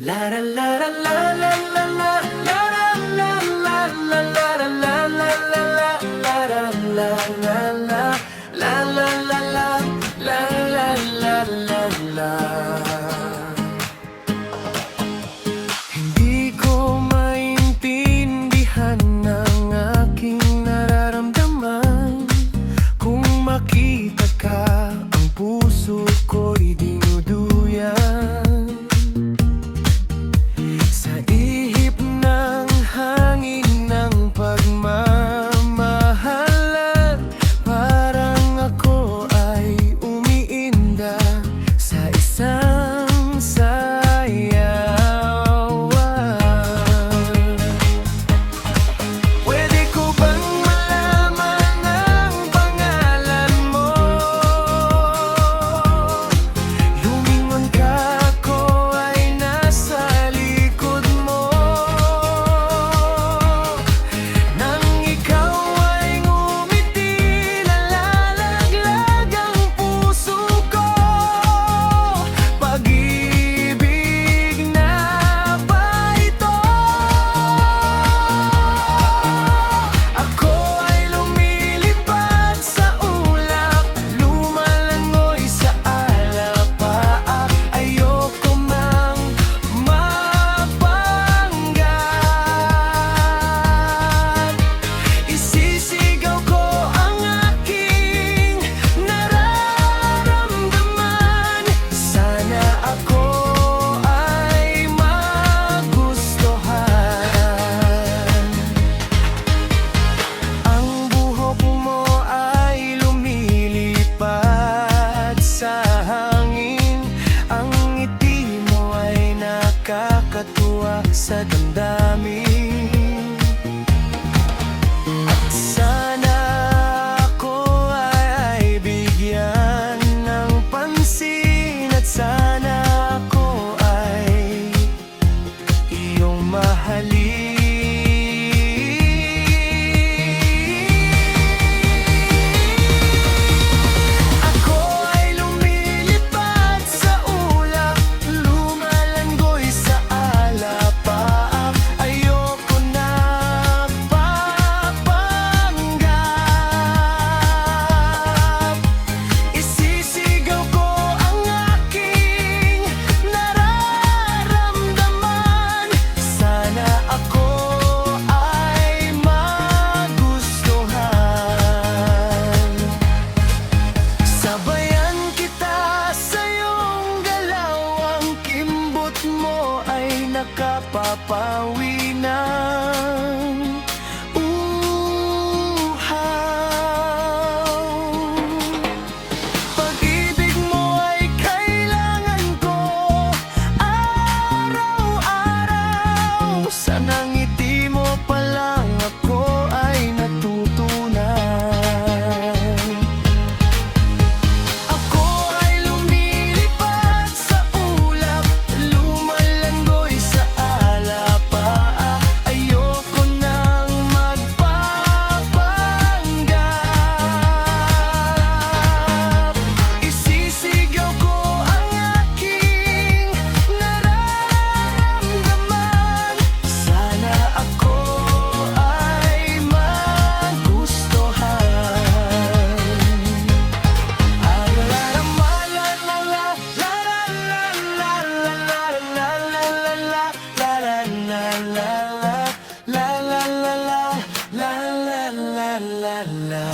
La la la la la la la la la la la la la la la la la la la. Hindi ko maintindihan ang aking nararamdaman. Kung makita ka, ang puso ko'y dinuduyan. Sa ihip ng hangin ng pagmamahalan, parang ako ay umiinda sa isang sayawan. Pwede ko bang malaman ang pangalan mo? Lumingon ka, ako ay nasa likod mo. Nang ikaw ay ngumiti, nalalaglag ang puso ko. Pag-ibig na ba ito? Ako ay lumilipad sa ulap, lumalangoy sa alapaap. Ayoko mang mapanggap. Isisigaw ko ang aking nararamdaman. Sana ako ay magustuhan. Ang buhok mo ay lumilipad sa hangin. Ang ngiti mo ay nakakatuwa sa damdamin. At sana ako ay bigyan ng pansin. At sana ako ay iyong mahalin. Ako ay lumilipad sa ulap, lumalangoy sa alapaap. Ayoko na papanggap. Isisigaw ko ang aking nararamdaman. Sana ako ay magustuhan. Sabayan kita sa iyong galaw, ang kimbot mo ay nakapapawi ng uhaw. Pag-ibig mo ay kailangan ko araw-araw. Sa ngiti mo pa lang ako ay natutunan. Ako ay lumilipad sa ulap, lumalangoy sa alapaap. Ayoko nang magpapanggap. Isisigaw ko ang aking nararamdaman. Sana ako ay magustuhan. La la la la la la la la la la la la la la la la la la la.